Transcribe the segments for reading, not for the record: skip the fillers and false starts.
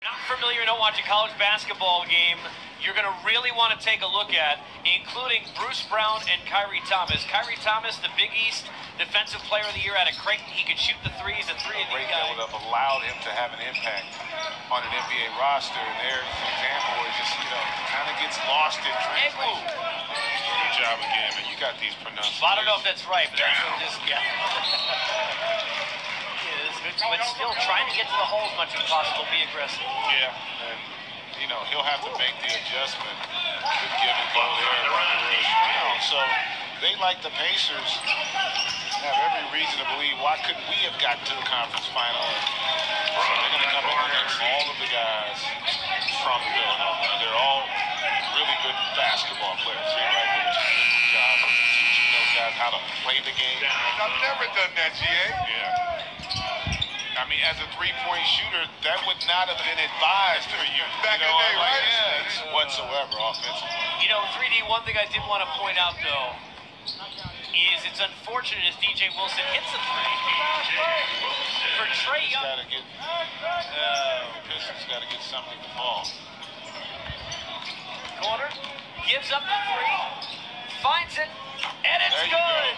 Not familiar, don't watch a college basketball game, you're going to really want to take a look at, including Bruce Brown and Kyrie Thomas. Kyrie Thomas, the Big East Defensive Player of the Year out of Creighton. He could shoot the threes, a three of these guys. That would have allowed him to have an impact on an NBA roster. And there's an example where it just, kind of gets lost in translation. Good job again, man. You got these pronunciations. I don't know if that's right, but that's just, yeah. But still trying to get to the hole as much as possible, be aggressive. Yeah, and he'll have to make the adjustment with giving ball there really strong. So they, like the Pacers, have every reason to believe why couldn't we have gotten to the conference final. So they're going to come in against all of the guys from Villanova. They're all really good basketball players. They're right there doing a good job of teaching those guys how to play the game. I've never done that, GA. Yeah. I mean, as a three-point shooter, that would not have been advised for you. Back in the day, right? Yeah, whatsoever, offensively. 3D, one thing I did want to point out, though, is it's unfortunate as DJ Wilson hits a three. For Trae Young. Pistons got to get something to fall. Corner, gives up the three, finds it, and it's good.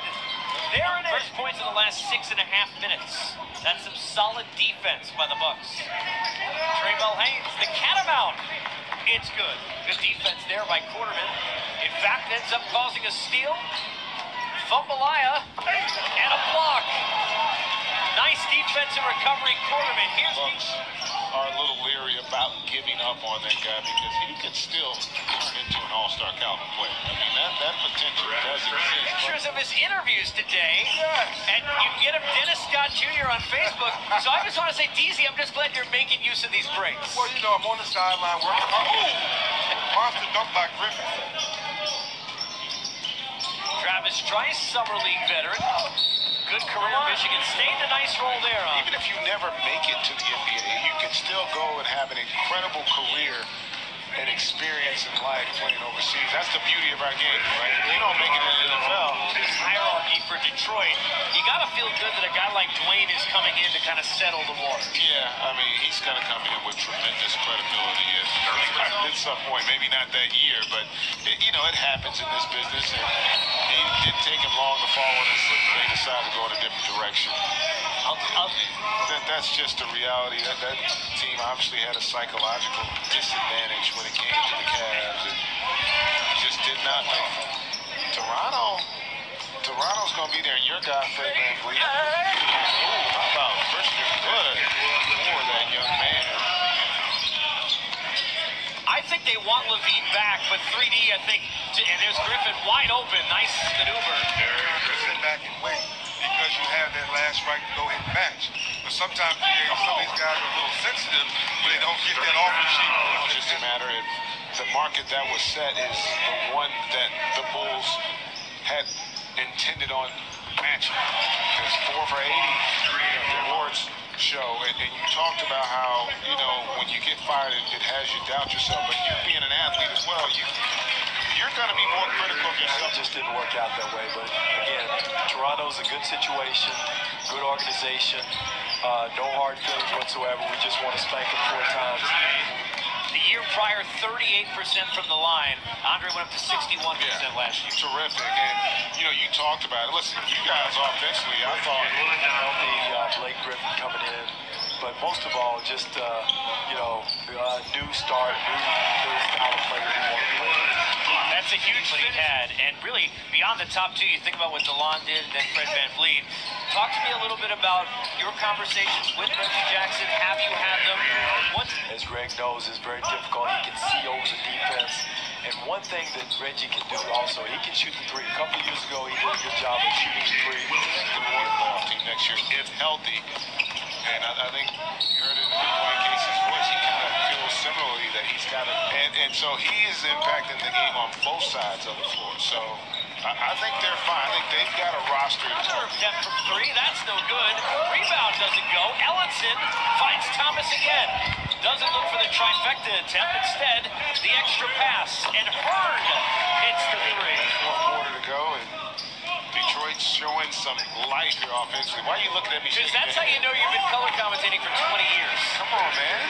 There it is. First points in the last 6.5 minutes. That's some solid defense by the Bucks. Traybell Haynes, the catamount. It's good. Good defense there by Quarterman. In fact, ends up causing a steal. Fumbalaya and a block. Nice defensive recovery, Quarterman. Here's Bucks are a little leery about giving up on that guy because he could still turn into an all-star caliber player. I mean, that potential does exist. Pictures of his interviews today, and you can get him, Dennis Scott Jr. on Facebook. So I just want to say, DZ, I'm just glad you're making use of these breaks. Well, I'm on the sideline working. Monster dunk by Griffin. Travis Trice, Summer League veteran. Good career at Michigan State. A nice roll there. Even if you never make it to the NBA, you can still go and have an incredible career and experience in life playing overseas. That's the beauty of our game, right? If you don't make it in the NFL. This hierarchy for Detroit, you got to feel good that a guy like Dwayne is coming in to kind of settle the water. Yeah, I mean, he's going to come in with tremendous credibility. At some point, maybe not that year, but, it happens in this business. And it didn't take him long to fall on his slip. They decided to go in a different direction. That's just the reality. That team obviously had a psychological disadvantage when it came to the Cavs, and just did not make Toronto's going to be there, and your guy, Fred VanVleet. How about Christian Wood for that young man? I think they want Levine back, but 3D, I think, and there's Griffin wide open. Nice maneuver. Sit back and wait, because you have that last right to go hit and match. But sometimes some of these guys are a little sensitive when they don't get that offer sheet. It's just a matter of the market that was set is the one that the Bulls had intended on matching. Because 4 for 80, the awards show, and you talked about how, when you get fired, it has you doubt yourself. But you being an athlete as well, you're going to be more critical of yourself. It just didn't work out that way. But again, Toronto's a good situation, good organization, no hard feelings whatsoever. We just want to spank them 4 times. The year prior, 38% from the line. Andre went up to 61% last year. Terrific. And, you talked about it. Listen, you guys offensively, I thought Blake Griffin coming in. But most of all, just, new start, new style of player we want to play. That's a huge thing he had. And really, beyond the top 2, you think about what DeLon did and then Fred VanVleet. Talk to me a little bit about your conversations with Reggie Jackson. Have you had them? As Greg knows, it's very difficult. He can see over the defense. And one thing that Reggie can do also, he can shoot the three. A couple of years ago, he did a good job of shooting the three. The waterfall team next year, if healthy. And I think you heard it in Dwayne Casey's voice. He kind of feels similarly that he's got it. And so he is impacting the game on both sides of the floor. So I think they're fine. I think they've got a roster. Depth from 3, that's no good. Rebound doesn't go. Ellenson finds Thomas again. Doesn't look for the trifecta attempt. Instead, the extra pass. And Hurd hits the 3. 4th quarter to go, and Detroit's showing some life here offensively. Why are you looking at me? Because that's how you know you've been color commentating for 20 years. Come on, man.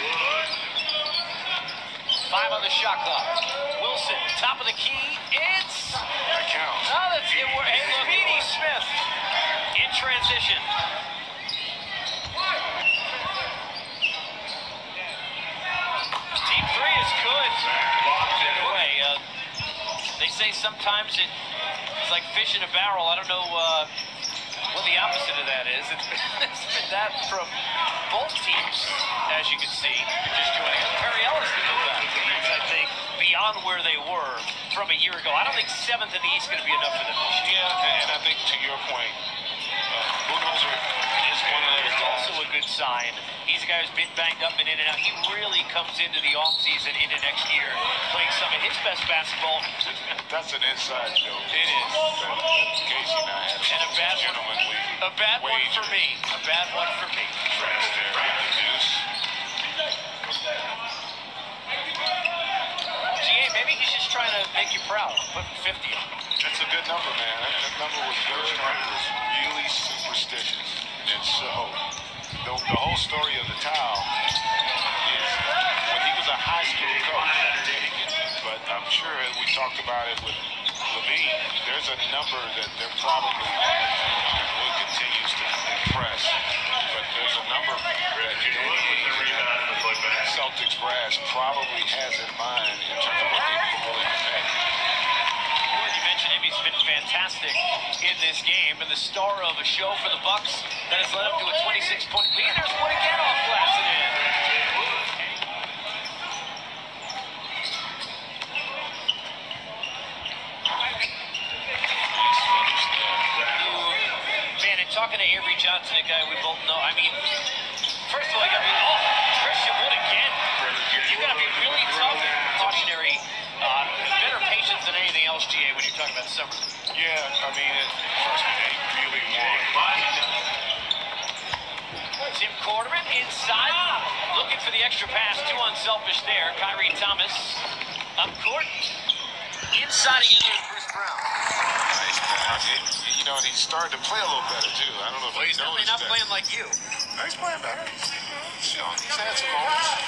on the shot clock. Wilson, top of the key. It's... That counts. Oh, that's it. Hey, look, Edie Smith in transition. Deep three is good. Away. They say sometimes it's like fish in a barrel. I don't know what the opposite of that is. It's been that from both teams, as you can see. You're just joining us. Perry Ellis to do that. I think beyond where they were from a year ago. I don't think 7th in the East is going to be enough for them. Yeah, and I think to your point, Budenholzer is one of those guys. Also a good sign. He's a guy who's been banged up and in and out. He really comes into the offseason, into next year, playing some of his best basketball. That's an inside joke. It is. Casey and I had And a bad one for me. A bad one for me. Trash there. The deuce. GA, maybe he's just trying to make you proud. Putting 50 on. That's a good number, man. That number was good. It was really superstitious. And so, the whole story of the towel is when he was a high school coach, but I'm sure we talked about it with Levine, there's a number that they're probably will continues to impress, but there's a number that Celtics brass probably has in mind in terms of what they're willing to pay. Well, you mentioned him. He's been fantastic in this game, and the star of a show for the Bucks that has led up to a 26-point lead. There's one again off glass and in. Man, and talking to Avery Johnson, a guy we both know, I mean, first of all, you got to be, Christian Wood again. You got to be really tough and cautionary, better patience than anything else, GA, when you're talking about summer. Yeah, I mean, trust me, they really want. Tim Quarterman inside, looking for the extra pass, too unselfish there. Kyrie Thomas up court, inside again with Bruce Brown. Nice pass. You know, he's starting to play a little better, too. I don't know if He's definitely not playing like you. No, he's playing better. He's had some moments.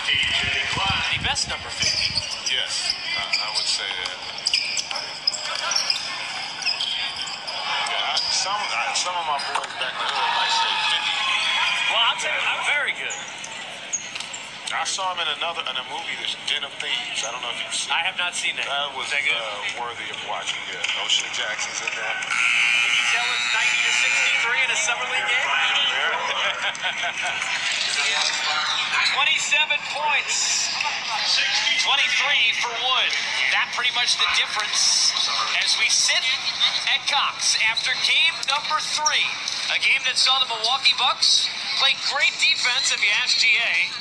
The best number 50. Yes, I would say that. Yeah, some of my boys back in the hood might say 50. Well, I'll tell you, I'm very good. I saw him in a movie, this Den of Thieves. I don't know if you've seen it. I have not seen that. That was worthy of watching. Yeah, O'Shea Jackson's in there. Can you tell it's 90-63 in a summer league game? 27 points. 23 for Wood. That pretty much the difference as we sit at Cox after game number 3. A game that saw the Milwaukee Bucks play great defense, if you ask GA.